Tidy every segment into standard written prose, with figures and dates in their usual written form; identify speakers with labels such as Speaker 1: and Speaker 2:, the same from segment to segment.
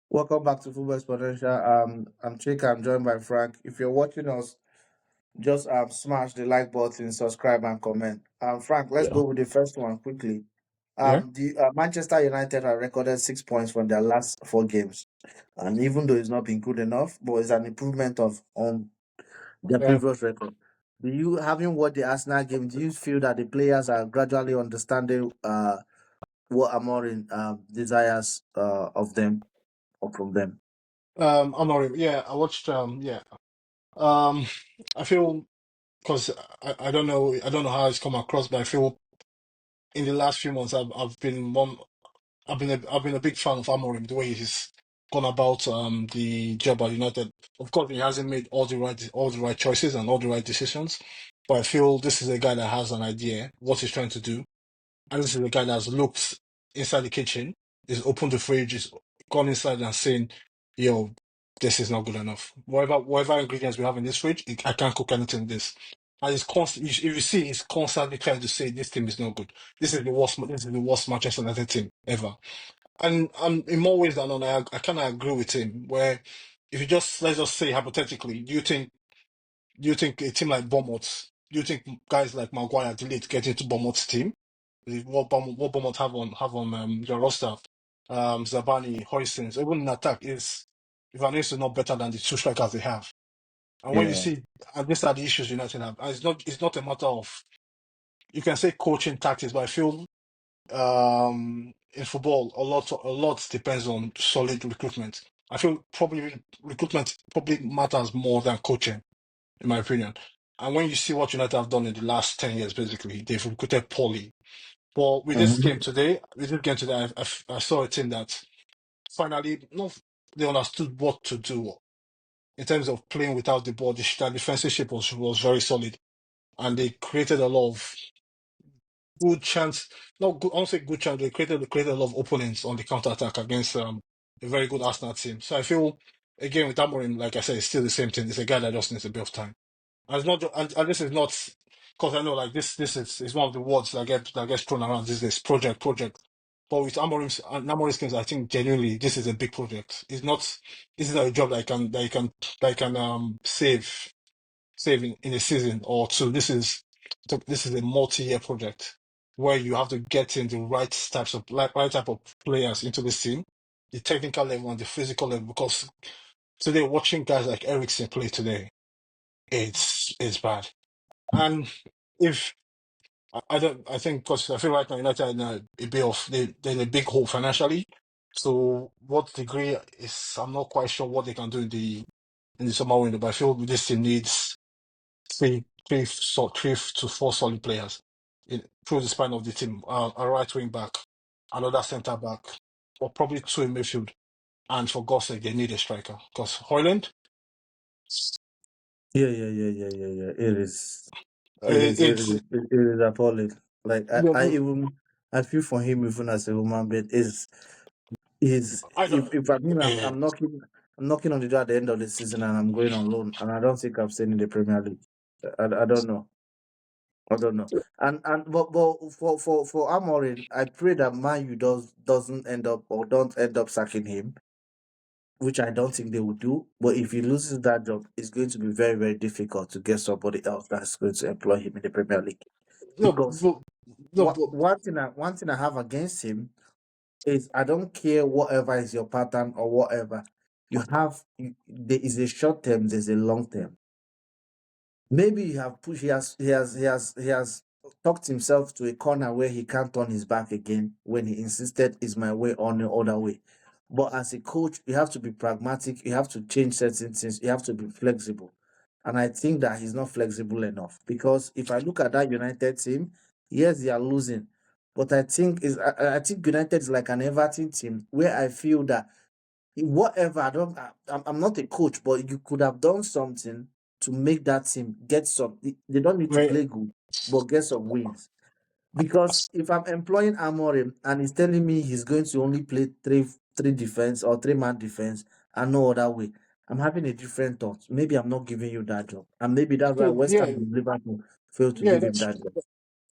Speaker 1: Welcome back to Football Exponential. I'm Chika. I'm joined by Frank. If you're watching us, just smash the like button, subscribe, and comment. Frank, let's
Speaker 2: Yeah.
Speaker 1: go with the first one quickly.
Speaker 2: Yeah.
Speaker 1: The Manchester United have recorded 6 points from their last four games, and even though it's not been good enough, but it's an improvement of on their
Speaker 2: Yeah.
Speaker 1: previous record. Do you, having watched the Arsenal game, do you feel that the players are gradually understanding what Amorim desires of them or from them?
Speaker 2: Amorim. Yeah, I watched. Yeah. Um, I feel because I don't know. I don't know how it's come across, but I feel in the last few months I've been one. I've been a big fan of Amorim. The way he's gone about the job at United. Of course, he hasn't made all the right choices and all the right decisions, but I feel this is a guy that has an idea what he's trying to do. And this is the guy that's looked inside the kitchen, is opened the fridge, is gone inside and saying, yo, this is not good enough. Whatever ingredients we have in this fridge, I can't cook anything with this. And it's constant. If you see, he's constantly trying to say this team is not good. This is the worst. This is the worst Manchester United team ever. And in more ways than none, I kind of agree with him. Where if you just let's just say hypothetically, do you think a team like Bournemouth, do you think guys like Maguire Delete get into Bournemouth's team? What Bournemouth have on their roster? Zabani, Hoysens, even in attack is Ivan not better than the two strikers they have. And when you
Speaker 1: Yeah.
Speaker 2: see, and these are the issues United have, and it's not a matter of you can say coaching tactics, but I feel in football a lot depends on solid recruitment. I feel probably recruitment probably matters more than coaching in my opinion. And when you see what United have done in the last 10 years, basically, they've recruited poorly. But with this game today, I saw a team that finally, no, they understood what to do in terms of playing without the ball. Their defensive shape was very solid, and they created a lot of good chance. Not good, I won't say good chance. They created a lot of opponents on the counter attack against a very good Arsenal team. So I feel again with Amorim, like I said, it's still the same thing. It's a guy that just needs a bit of time. And it's not, and this is not because I know like this is one of the words that gets thrown around these days. Project. But with Amorim's games, I think genuinely this is a big project. It's not. This is not a job that you can save in a season or two. This is a multi-year project where you have to get in the right types of right type of players into the team, the technical level and the physical level. Because today, watching guys like Eriksen play today, it's bad. And if I don't, I think because I feel right now United are in a bit of they're in a big hole financially. So what degree is I'm not quite sure what they can do in the summer window. But I feel this team needs three to four solid players through the spine of the team. A right wing back, another centre back, or probably two in midfield. And for God's sake, they need a striker because Hoyland,
Speaker 1: Yeah. It is. It is. It
Speaker 2: it's
Speaker 1: is. It is appalling. Like I feel for him even as a human being. Is
Speaker 2: I don't.
Speaker 1: if I mean
Speaker 2: eh,
Speaker 1: I'm knocking on the door at the end of the season and I'm going on loan and I don't think I'm staying in the Premier League. I don't know. I don't know. And but for Amorim, I pray that Man U doesn't end up or don't end up sacking him, which I don't think they will do. But if he loses that job, it's going to be very, very difficult to get somebody else that's going to employ him in the Premier League.
Speaker 2: no,
Speaker 1: Because
Speaker 2: but, no, but
Speaker 1: one thing I have against him is I don't care whatever is your pattern or whatever. There is a short term, there's a long term. Maybe you have pushed. He has talked himself to a corner where he can't turn his back again. When he insisted, "Is my way on the other way?" But as a coach, you have to be pragmatic. You have to change certain things. You have to be flexible. And I think that he's not flexible enough because if I look at that United team, yes, they are losing, but I think United is like an Everton team where I feel that whatever I'm not a coach, but you could have done something to make that team get some. They don't need to
Speaker 2: wait,
Speaker 1: play good, but get some wins. Because if I'm employing Amorim and he's telling me he's going to only play three defense or three-man defense and no other way, I'm having a different thought. Maybe I'm not giving you that job, and maybe that's why
Speaker 2: no,
Speaker 1: West Ham
Speaker 2: yeah,
Speaker 1: and Liverpool failed to
Speaker 2: yeah,
Speaker 1: give him
Speaker 2: that's
Speaker 1: that job.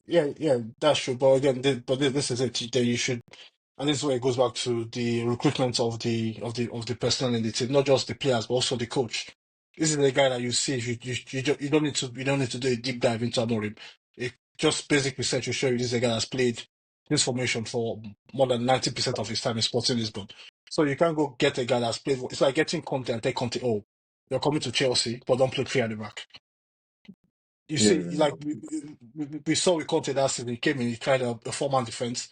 Speaker 2: yeah, that's true. But again, this is it. That you should. And this is where it goes back to the recruitment of the personnel in the team, not just the players, but also the coach. This is the guy that you see. You don't need to do a deep dive into Amorim. It just basic research will show you this is a guy that's played this formation for more than 90% of his time in Sporting Lisbon. So you can't go get a guy that's played. It's like getting Conte and take Conte. Oh, you're coming to Chelsea, but don't play three at the back. You
Speaker 1: Yeah,
Speaker 2: see, like we saw with Conte that season. He came in, he tried a four-man defense,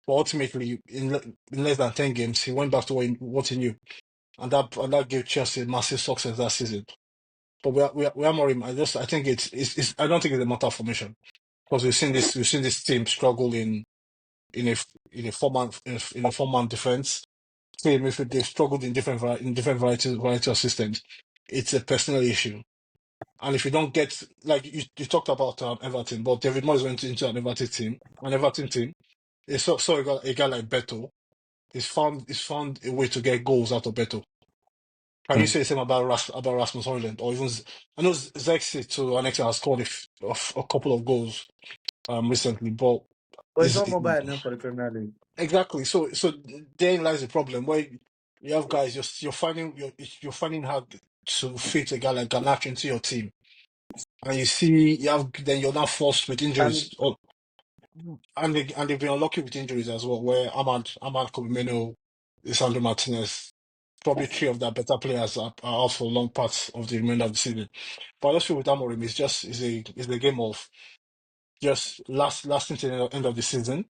Speaker 2: but ultimately, in less than 10 games, he went back to what he knew. And that gave Chelsea massive success that season. But we are more. I think it's I don't think it's a matter of formation because we've seen this team struggle in a in a four-man defense. Same if they've struggled in different variety of systems. It's a personal issue. And if you don't get, like you talked about Everton, but David Moyes went into an Everton team. So a guy like Beto. He's found a way to get goals out of Beto. Can you
Speaker 1: yeah.
Speaker 2: say the same about Rasmus Højlund, or even I know Zexi to an extent has scored a couple of goals recently, but
Speaker 1: But it's
Speaker 2: is
Speaker 1: not mobile enough for the Premier League.
Speaker 2: exactly so therein lies the problem where you have guys you're finding hard to fit a guy like Garnacho into your team, and you see you're now forced with
Speaker 1: And
Speaker 2: injuries, and they've been unlucky with injuries as well, where Ahmad Kobimeno, Lisandro Martinez, probably three of their better players are out for long parts of the remainder of the season. But I just feel with Amorim, it's a game of just lasting to the end of the season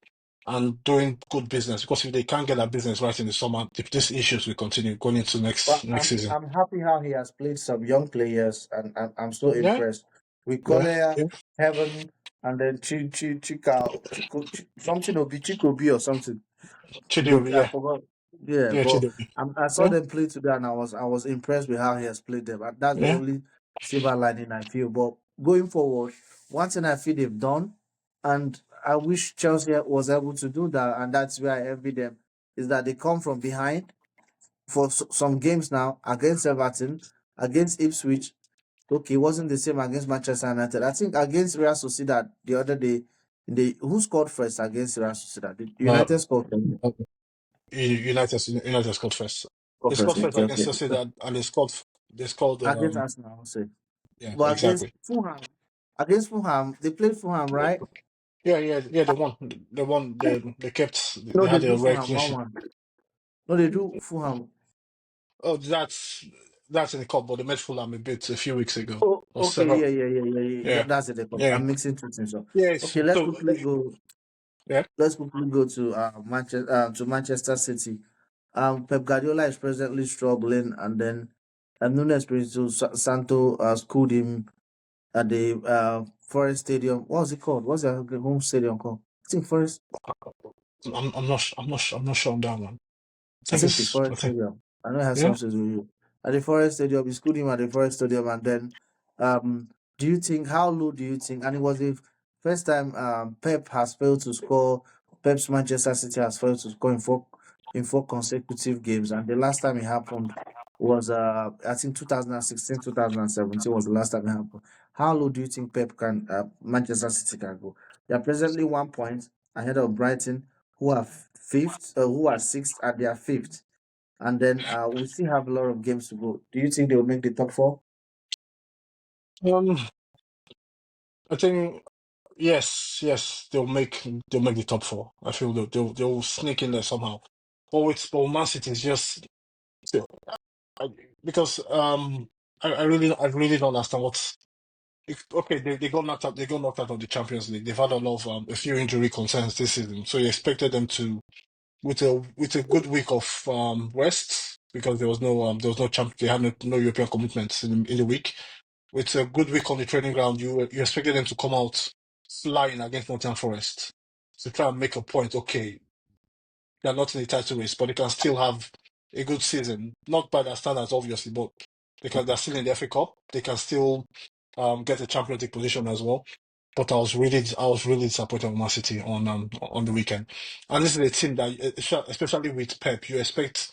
Speaker 2: and doing good business. Because if they can't get that business right in the summer, these issues will continue going into
Speaker 1: but
Speaker 2: next
Speaker 1: I'm
Speaker 2: season.
Speaker 1: I'm happy how he has played some young players, and I'm so
Speaker 2: Yeah,
Speaker 1: impressed with
Speaker 2: yeah,
Speaker 1: Collier,
Speaker 2: yeah.
Speaker 1: Heaven, and then something will be Chico B or something.
Speaker 2: Chidobe,
Speaker 1: I
Speaker 2: yeah,
Speaker 1: forgot. Yeah,
Speaker 2: yeah,
Speaker 1: but
Speaker 2: Chidobe.
Speaker 1: I saw
Speaker 2: Yeah,
Speaker 1: them play today, and I was impressed with how he has played them. And that's the
Speaker 2: yeah.
Speaker 1: only silver lining I feel. But going forward, one thing I feel they've done, and I wish Chelsea was able to do that, and that's where I envy them, is that they come from behind for some games now against Everton, against Ipswich. Okay, it wasn't the same against Manchester United. I think against Real Sociedad the other day, who scored first against Real Sociedad? The
Speaker 2: Uh,
Speaker 1: United scored first.
Speaker 2: United scored first. They
Speaker 1: Scored
Speaker 2: scored
Speaker 1: first.
Speaker 2: first
Speaker 1: Okay,
Speaker 2: against
Speaker 1: okay.
Speaker 2: Sociedad, and they scored
Speaker 1: Against Arsenal, I would say.
Speaker 2: yeah,
Speaker 1: But
Speaker 2: exactly.
Speaker 1: Against Fulham, they played Fulham, right?
Speaker 2: Yeah, yeah, yeah. They won. They kept.
Speaker 1: No,
Speaker 2: They
Speaker 1: they
Speaker 2: had
Speaker 1: do
Speaker 2: a very
Speaker 1: Fulham
Speaker 2: clean
Speaker 1: one
Speaker 2: sheet.
Speaker 1: one. No, they do Fulham.
Speaker 2: Oh, that's in the cup, but they met Fulham a few weeks ago
Speaker 1: Oh,
Speaker 2: or
Speaker 1: okay,
Speaker 2: several.
Speaker 1: yeah.
Speaker 2: Yeah,
Speaker 1: That's it.
Speaker 2: yeah,
Speaker 1: I'm mixing two things up.
Speaker 2: yeah.
Speaker 1: Okay, let's
Speaker 2: So
Speaker 1: quickly go.
Speaker 2: yeah.
Speaker 1: Let's quickly go to Manchester City. Pep Guardiola is presently struggling, and then Nunes Espirito Santo schooled him at the Forest Stadium. What's it called? What's the home stadium called? I think Forest.
Speaker 2: I'm not sure on that one. I
Speaker 1: I
Speaker 2: think
Speaker 1: think it's
Speaker 2: it's. I
Speaker 1: Forest
Speaker 2: think
Speaker 1: Stadium. I know it has
Speaker 2: yeah.
Speaker 1: something to do at the Forest Stadium. He schooled him at the Forest Stadium, and then, um, do you think how low do you think? And it was the first time Pep has failed to score. Pep's Manchester City has failed to score in four consecutive games, and the last time it happened was I think 2016, 2017 was the last time it happened. How low do you think Manchester City can go? They are presently 1 point ahead of Brighton, who are fifth, who are sixth, and they are fifth. And then we still have a lot of games to go. Do you think they will make the top four?
Speaker 2: Um, I think yes. They'll make the top four. I feel they'll sneak in there somehow. But Man City is just still I, because I really don't understand what's. Okay, they got knocked out. They got knocked out of the Champions League. They've had a few injury concerns this season, so you expected them to with a good week of rest because there was no champ. They had no European commitments in the week. With a good week on the training ground, you expected them to come out flying against Nottingham Forest to try and make a point. Okay, they're not in the title race, but they can still have a good season. Not by their standards, obviously, but they're still in the FA Cup. They can still get a Champions League position as well. But I was really disappointed with Man City on the weekend. And this is a team that, especially with Pep, you expect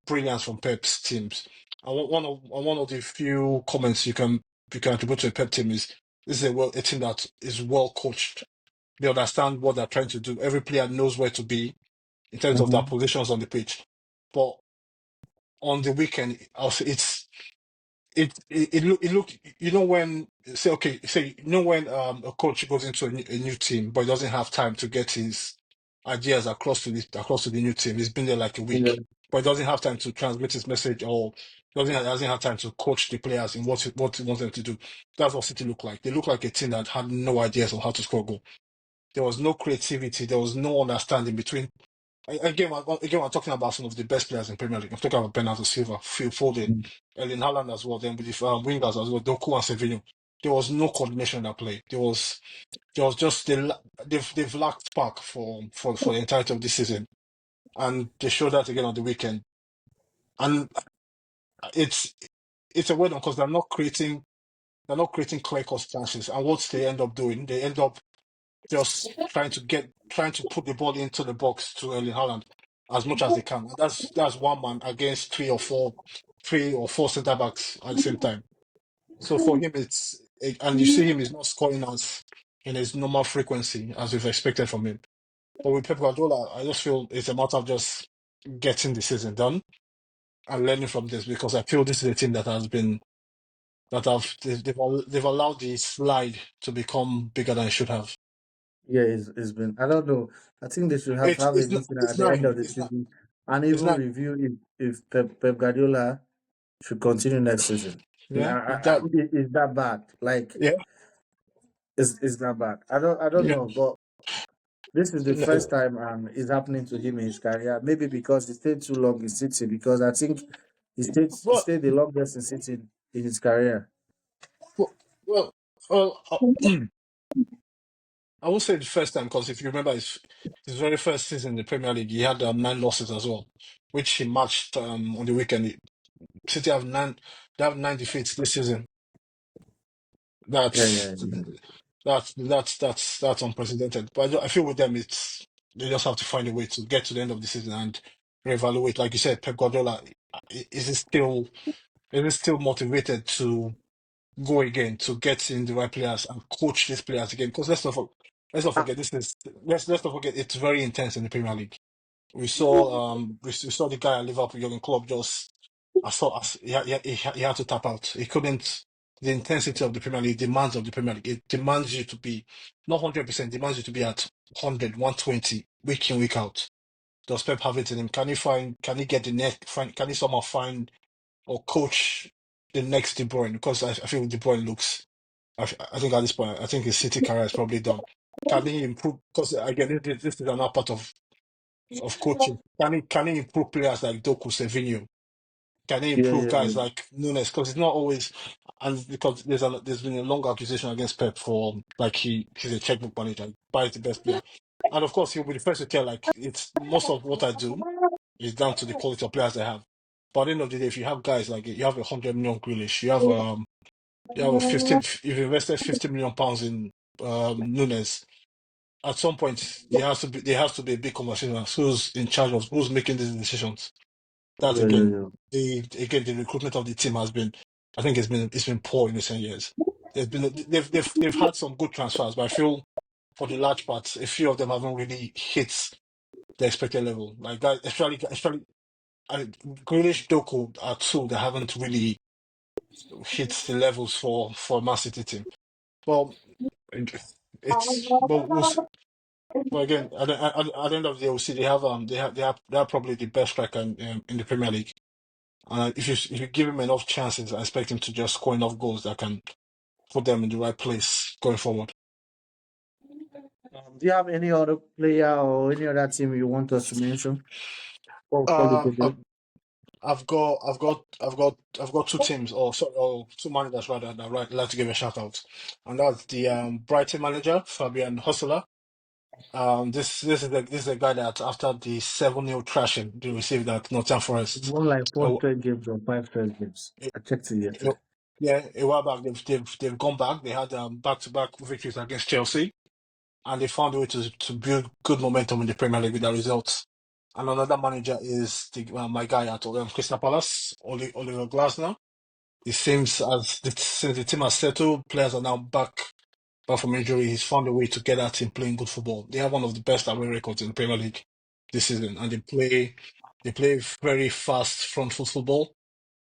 Speaker 2: brilliance from Pep's teams. And one of the few comments you can attribute to a Pep team is this is a team that is well coached They understand what they're trying to do. Every player knows where to be in terms of their
Speaker 1: Mm-hmm.
Speaker 2: positions on the pitch. But on the weekend, I'll say it look when say okay say when a coach goes into a new team but he doesn't have time to get his ideas across to the new team. He's been there like a
Speaker 1: Yeah.
Speaker 2: week, but he doesn't have time to transmit his message or doesn't have time to coach the players in what he wants them to do. That's what City look like. They look like a team that had no ideas on how to score goal. There was no creativity. There was no understanding between. We're talking about some of the best players in Premier League. I'm talking about Bernardo Silva, Phil Foden, Erling Haaland as well. Then with the wingers as well, Doku and Savinho. There was no coordination in that play. There was just they've lacked spark for the entirety of this season, and they showed that again on the weekend. And it's it's a weird one because they're not creating clear cut chances. And what they end up doing, they end up just trying to put the ball into the box to Erling Haaland as much as they can. And that's one man against three or four centre backs at the same time. So for him, and you see him is not scoring as in his normal frequency as we've expected from him. But with Pep Guardiola, I just feel it's a matter of just getting the season done and learning from this because I feel this is a team that has been that have they've allowed the slide to become bigger than it should have.
Speaker 1: Yeah, it's been. I don't know. I think they should have a meeting
Speaker 2: It's
Speaker 1: at the end
Speaker 2: nine.
Speaker 1: of the season and
Speaker 2: It's
Speaker 1: even
Speaker 2: nine.
Speaker 1: review if Pep Guardiola should continue next season.
Speaker 2: Yeah, that
Speaker 1: Is that bad? Like,
Speaker 2: yeah.
Speaker 1: is that bad? I don't
Speaker 2: Yeah.
Speaker 1: know, but this is the
Speaker 2: No,
Speaker 1: first time it's happening to him in his career. Maybe because he stayed too long in City. Because I think he
Speaker 2: well,
Speaker 1: stayed the longest in City in his career.
Speaker 2: well, well, I won't say the first time because if you remember his very first season in the Premier League, he had 9 losses as well, which he matched on the weekend. City have nine. They have 9 defeats this season.
Speaker 1: Yeah,
Speaker 2: That's
Speaker 1: yeah, yeah.
Speaker 2: that's unprecedented. But I feel with them, it's they just have to find a way to get to the end of the season and reevaluate. Like you said, Pep Guardiola is he still motivated to go again to get in the right players and coach these players again. Because let's not
Speaker 1: Ah,
Speaker 2: forget let's not forget it's very intense in the Premier League. We saw the guy at Liverpool Jurgen Klopp just I saw us he had to tap out. He couldn't the intensity of the Premier League demands of the Premier League. It demands you to be not 100%, demands you to be at 100, 120 week in, week out. Does Pep have it in him? Can he get the net can he somehow find or coach the next De Bruyne? Because I feel De Bruyne looks I think at this point, I think his City career is probably done. Can he improve? Because again, this is another part of coaching. Can he improve players like Doku, Savinho? Can he
Speaker 1: yeah,
Speaker 2: improve
Speaker 1: yeah,
Speaker 2: guys
Speaker 1: yeah.
Speaker 2: like Nunes? Because it's not always, and because there's been a long accusation against Pep for like he's a checkbook manager, he buys the best player, and of course he'll be the first to tell like it's most of what I do is down to the quality of players I have. But at the end of the day, if you have guys like you have 100 million Grealish, you have a 15, you've invested £50 million in Nunes. At some point, there has to be a big conversation as who's in charge of who's making these decisions. That
Speaker 1: Yeah, yeah,
Speaker 2: again,
Speaker 1: yeah.
Speaker 2: the recruitment of the team has been, I think it's been poor in recent years. They've had some good transfers, but I feel for the large part, a few of them haven't really hit the expected level. Like that, especially Grealish, Doku are two that haven't really hit the levels for a Man City team. Well, but we'll see. But again, at the end of the day, we'll see. They have probably the best striker in the Premier League. If you give him enough chances, I expect him to just score enough goals that can put them in the right place going forward.
Speaker 1: Do you have any other player or any other team you want us to mention? Or call it a
Speaker 2: Um,
Speaker 1: day?
Speaker 2: I've got two teams, or two managers rather, that I'd like to give a shout out, and that's the Brighton manager Fabian Hosseler. This is a guy that after the 7-0 thrashing they received at Nottingham
Speaker 1: He
Speaker 2: Forest,
Speaker 1: won like four
Speaker 2: uh,
Speaker 1: straight games or five straight games.
Speaker 2: it,
Speaker 1: I checked it
Speaker 2: it,
Speaker 1: yesterday.
Speaker 2: yeah, a while back they've gone back. They had back to back victories against Chelsea, and they found a way to build good momentum in the Premier League with their results. And another manager is my guy at Crystal Palace, Oliver Glasner. It seems since the team has settled, players are now back apart from injury, he's found a way to get that team playing good football. They have one of the best away records in the Premier League this season, and they play very fast front foot football.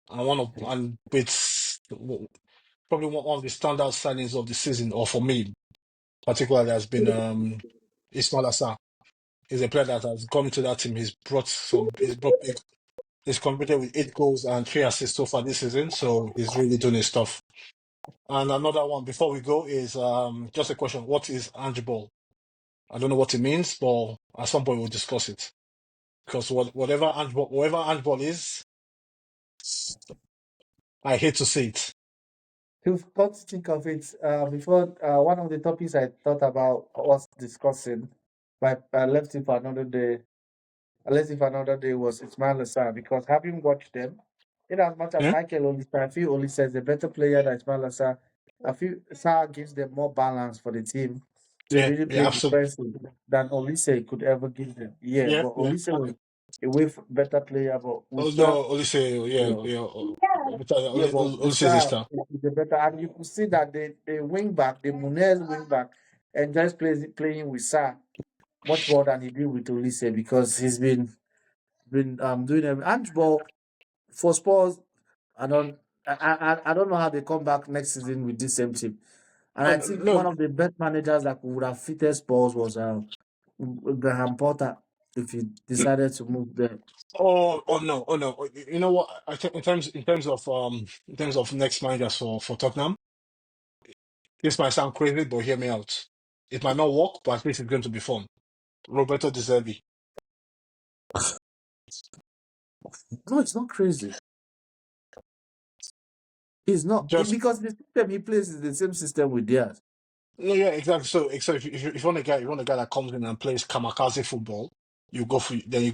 Speaker 2: And with probably one of the standout signings of the season, or for me particularly, has been Ismail Assar. He's a player that has gone into that team. He's contributed with 8 goals and 3 assists so far this season. So he's really doing his stuff. And another one before we go is just a question: what is handball? I don't know what it means, but at some point we'll discuss it. Because whatever handball is, I hate to see it.
Speaker 1: You've got to think of it before. One of the topics I thought about was discussing, but I left it for another day. Unless if another day was Ismail Assar, because having watched them, in as much as
Speaker 2: Yeah,
Speaker 1: Michael only I feel only says the better player than Ismail Assar, I feel Assar gives them more balance for the team to
Speaker 2: yeah,
Speaker 1: really
Speaker 2: yeah,
Speaker 1: play
Speaker 2: absolutely.
Speaker 1: defensive than Olise could ever give them. Yeah,
Speaker 2: Yeah,
Speaker 1: but
Speaker 2: yeah.
Speaker 1: Olise was a way better player, but with
Speaker 2: Oh
Speaker 1: Sarr,
Speaker 2: no, Olise, yeah,
Speaker 1: yeah,
Speaker 2: yeah.
Speaker 1: yeah, but with
Speaker 2: Olise is
Speaker 1: Sarr,
Speaker 2: star.
Speaker 1: is a better, and you could see that the wing back, the Munez wing back, enjoys playing with Sarr much more than he did with Olise because he's been doing every handball for Spurs. I don't I don't know how they come back next season with this same team. And
Speaker 2: Oh,
Speaker 1: I think one
Speaker 2: no,
Speaker 1: of the best managers that would have fitted Spurs was Graham Potter if he decided to move there.
Speaker 2: oh no, oh no. You know what? I think in terms of next managers for Tottenham, this might sound crazy, but hear me out. It might not work, but at least it's going to be fun. Roberto De Zerbi.
Speaker 1: No, it's not crazy. He's not
Speaker 2: Just
Speaker 1: because the system he plays is the same system with theirs.
Speaker 2: no, yeah, exactly. So if you want a guy, that comes in and plays kamikaze football, you go for De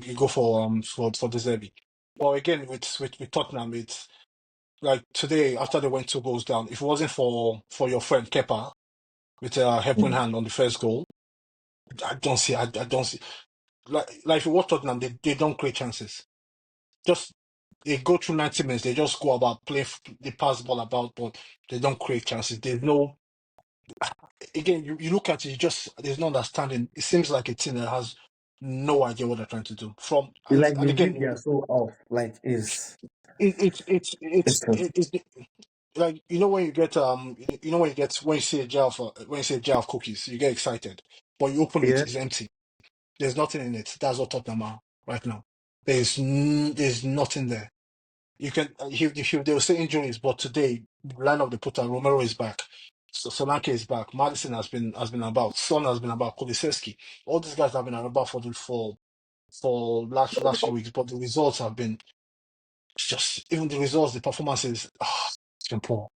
Speaker 2: Zerbi. But again, with Tottenham, it's like today after they went 2 goals down. If it wasn't for your friend Kepa with a helping
Speaker 1: Mm.
Speaker 2: hand on the first goal, I don't see. Like if you watch Tottenham, they don't create chances. Just they go through 90 minutes, they just go about they pass the ball about, but they don't create chances. There's no again, you look at it, there's no understanding. It seems like a team that has no idea what they're trying to do. From
Speaker 1: It's
Speaker 2: and
Speaker 1: like
Speaker 2: and
Speaker 1: the view
Speaker 2: again,
Speaker 1: they are so off. Like
Speaker 2: it, it, it's
Speaker 1: it's
Speaker 2: it's it's like when you see a jar of cookies, you get excited, but you open it,
Speaker 1: yeah.
Speaker 2: it's empty. There's nothing in it. That's what Tottenham are right now. There's nothing there. You can they'll say injuries, but today lineup they put on Romero is back, so Solanke is back, Madison has been about, Son has been about, Kulisevsky. All these guys have been about for last few weeks, but the results have been just even the results, the performances, it's been poor.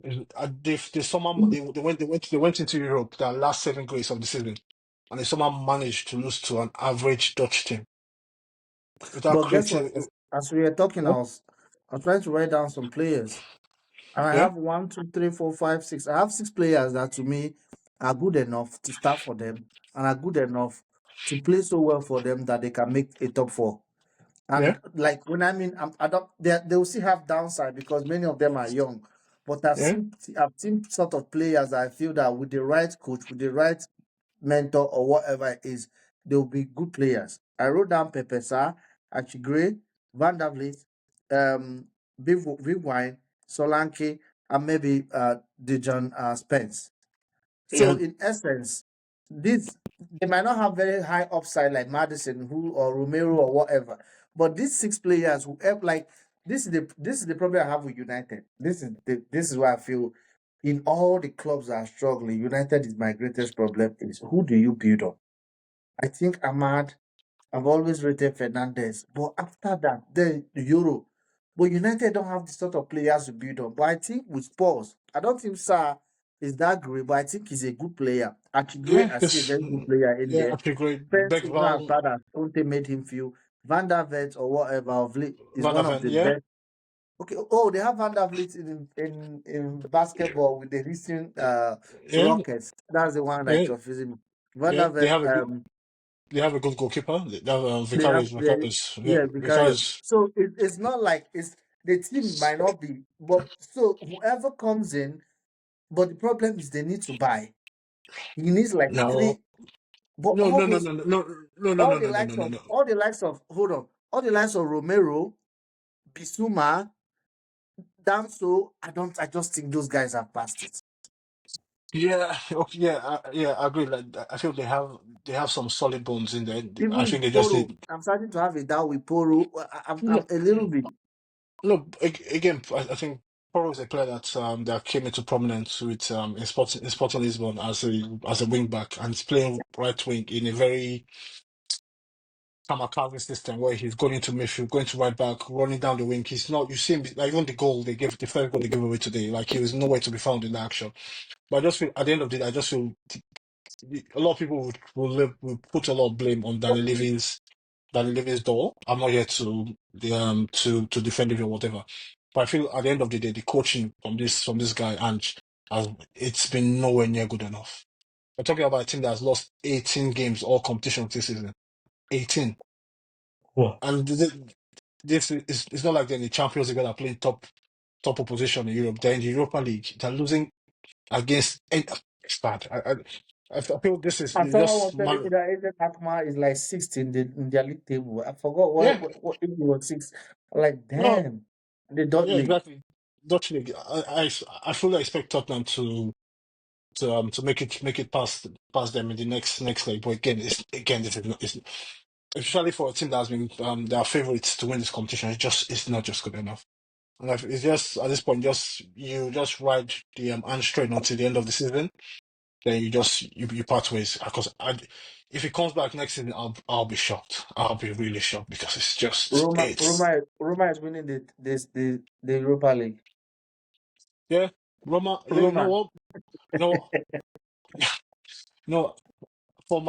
Speaker 2: They somehow they went into Europe their last 7 games of the season, and they somehow managed to lose to an average Dutch team without
Speaker 1: But guess what?
Speaker 2: creating.
Speaker 1: As we were talking,
Speaker 2: Yeah,
Speaker 1: I was trying to write down some players. And I
Speaker 2: yeah,
Speaker 1: have one, two, three, four, five, six. I have six players that to me are good enough to start for them and are good enough to play so well for them that they can make a top four.
Speaker 2: yeah,
Speaker 1: And like when I mean, I don't, they will still have downside because many of them are young. But
Speaker 2: yeah.
Speaker 1: I've seen sort of players that I feel that with the right coach, with the right mentor or whatever it is, they will be good players. I wrote down Pepe Sarr, Achigre, Van der Vliet, um, Wine, Solanke, and maybe Dejan Spence. So
Speaker 2: Yeah.
Speaker 1: in essence, this they might not have very high upside like Madison, who or Romero or whatever, but these six players who have like this is the problem I have with United. This is why I feel in all the clubs that are struggling, United is my greatest problem. Is who do you build on? I think Ahmad I've always rated Fernandez, but after that, the Euro. But United don't have the sort of players to build on. But I think with Spurs, I don't think Sarr is that great, but I think he's a good player. Actually,
Speaker 2: Yeah,
Speaker 1: I see a
Speaker 2: this,
Speaker 1: very good player in
Speaker 2: yeah,
Speaker 1: there.
Speaker 2: actually great.
Speaker 1: Spence is not as
Speaker 2: Beckval,
Speaker 1: bad as Conte made him feel. Van der Vet or whatever of late is
Speaker 2: Van der
Speaker 1: one of
Speaker 2: Ven,
Speaker 1: the
Speaker 2: yeah,
Speaker 1: best. Okay. Oh, they have Van der Vliet in basketball with the recent
Speaker 2: yeah,
Speaker 1: Rockets. That's the one that
Speaker 2: yeah,
Speaker 1: confusing me. Van
Speaker 2: yeah.
Speaker 1: der Vet,
Speaker 2: They have a good goalkeeper. They have
Speaker 1: they have
Speaker 2: Yeah,
Speaker 1: yeah, Vicario.
Speaker 2: Vicarious.
Speaker 1: So it's not like it's the team might not be, but so whoever comes in But the problem is they need to buy. He needs like
Speaker 2: No,
Speaker 1: three. But
Speaker 2: no, no, no, no, no, no, no, no,
Speaker 1: all
Speaker 2: no,
Speaker 1: the
Speaker 2: no, no, no,
Speaker 1: likes
Speaker 2: no,
Speaker 1: of
Speaker 2: no.
Speaker 1: all the likes of hold on, all the likes of Romero, Bisuma, Danso. I just think those guys have passed it.
Speaker 2: Yeah, okay, yeah, yeah, I agree. Like, I feel they have some solid bones in there. I
Speaker 1: Even
Speaker 2: think they just
Speaker 1: Poro,
Speaker 2: need.
Speaker 1: I'm starting to have a doubt with Poro. I'm
Speaker 2: No,
Speaker 1: a little bit.
Speaker 2: no. Again, I think Porro is a player that came into prominence with in Sporting Lisbon as a wing back, and he's playing right wing in a very kamikaze system where he's going into midfield, going to right back, running down the wing. He's not. You see him like even the first goal they gave away today. Like he was nowhere to be found in the action. But I just feel at the end of the day, I just feel a lot of people will put a lot of blame on Danny Levy's door. I'm not here to defend him or whatever, but I feel at the end of the day, the coaching from this guy Ange has it's been nowhere near good enough. We're talking about a team that has lost 18 games all competitions this season. 18,
Speaker 1: Wow.
Speaker 2: and this is it's not like they're in the Champions League that are playing top opposition in Europe. They're in the Europa League. They're losing against. It's bad. I feel this is
Speaker 1: And someone was
Speaker 2: just
Speaker 1: telling me
Speaker 2: man.
Speaker 1: that Agent Akma is like sixth in their league table. I forgot
Speaker 2: Yeah,
Speaker 1: what if he was six. I'm like,
Speaker 2: no,
Speaker 1: damn, the dot
Speaker 2: yeah,
Speaker 1: league.
Speaker 2: exactly. Dutch league. I fully expect Tottenham to make it past them in the next leg. But again this is not it's, especially for a team that has been their favourites to win this competition. It's not just good enough. And it's just at this point, you just ride the hand train until the end of the season. Then you part ways. Because if he comes back next season, I'll be shocked. I'll be really shocked because it's
Speaker 1: Roma is winning the Europa League.
Speaker 2: yeah. Roma, yeah, you know
Speaker 1: Roma.
Speaker 2: what? You know, no, for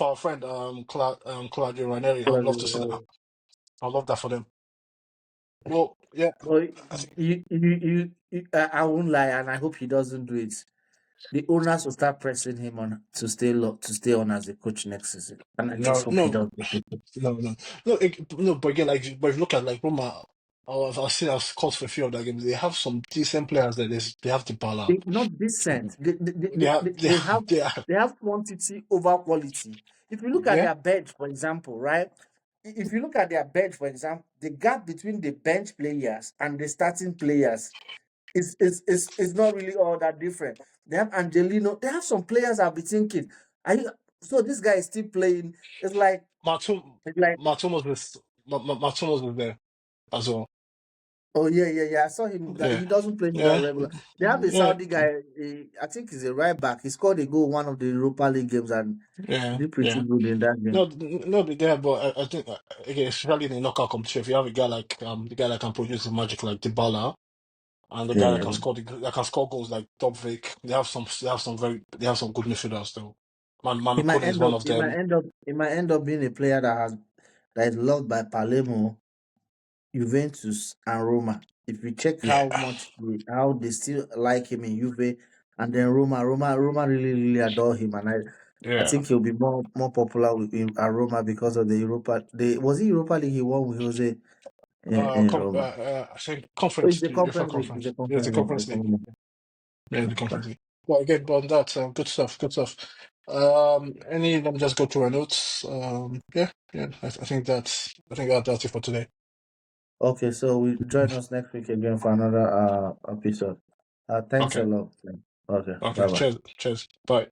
Speaker 2: our friend Claudio Ranieri, I would love to see that. I love that for them. Well, yeah,
Speaker 1: But
Speaker 2: I think
Speaker 1: I won't lie, and I hope he doesn't do it. The owners will start pressing him on to stay on as a coach next season, and I just
Speaker 2: no,
Speaker 1: hope he
Speaker 2: no,
Speaker 1: does.
Speaker 2: no, but again, like, but if you look at like Roma, I've called for a few of their games. They have some decent players there. They have the Bala.
Speaker 1: Not decent.
Speaker 2: They have, they, they are,
Speaker 1: They have quantity over quality. If you look at
Speaker 2: yeah.
Speaker 1: their bench, for example, right? If you look at their bench, for example, the gap between the bench players and the starting players is not really all that different. They have Angelino. They have some players I'll be thinking, are you, so this guy is still playing. It's like
Speaker 2: Matum,
Speaker 1: it's like
Speaker 2: Matum was there as well.
Speaker 1: oh yeah. I saw him that
Speaker 2: Yeah,
Speaker 1: he doesn't play that
Speaker 2: yeah,
Speaker 1: regular. They have a
Speaker 2: yeah,
Speaker 1: Saudi guy. I think he's a right back. He scored a goal one of the Europa League games and
Speaker 2: yeah,
Speaker 1: did pretty
Speaker 2: yeah.
Speaker 1: good in that game.
Speaker 2: No, there, but I think again, especially in the knockout competition, if you have a guy like the guy that can produce the magic like Dybala, and the guy that
Speaker 1: Yeah,
Speaker 2: can that can score goals like Dobvik, they have some good midfielders though.
Speaker 1: he
Speaker 2: Manu
Speaker 1: might
Speaker 2: Kone is
Speaker 1: end
Speaker 2: one
Speaker 1: up.
Speaker 2: of them.
Speaker 1: He might end up being a player that is loved by Palermo, Juventus, and Roma. If you check
Speaker 2: Yeah,
Speaker 1: how they still like him in Juve, and then Roma really adore him, and I
Speaker 2: yeah.
Speaker 1: think he'll be more popular at Roma because of the Europa. The was it Europa League he won with Jose in Roma?
Speaker 2: I think
Speaker 1: Oh, it's
Speaker 2: conference,
Speaker 1: the
Speaker 2: UEFA
Speaker 1: conference league. It's
Speaker 2: conference.
Speaker 1: the
Speaker 2: Yeah, it's a
Speaker 1: conference league. The
Speaker 2: conference league.
Speaker 1: conference league.
Speaker 2: Yeah, the conference league. Well, again, but on that, good stuff, good stuff. Let me just go through our notes. Yeah, I think that's it for today.
Speaker 1: Okay, so we join us next week again for another episode. Thanks a
Speaker 2: Okay,
Speaker 1: lot. Okay,
Speaker 2: okay.
Speaker 1: bye bye.
Speaker 2: Cheers, cheers. Bye.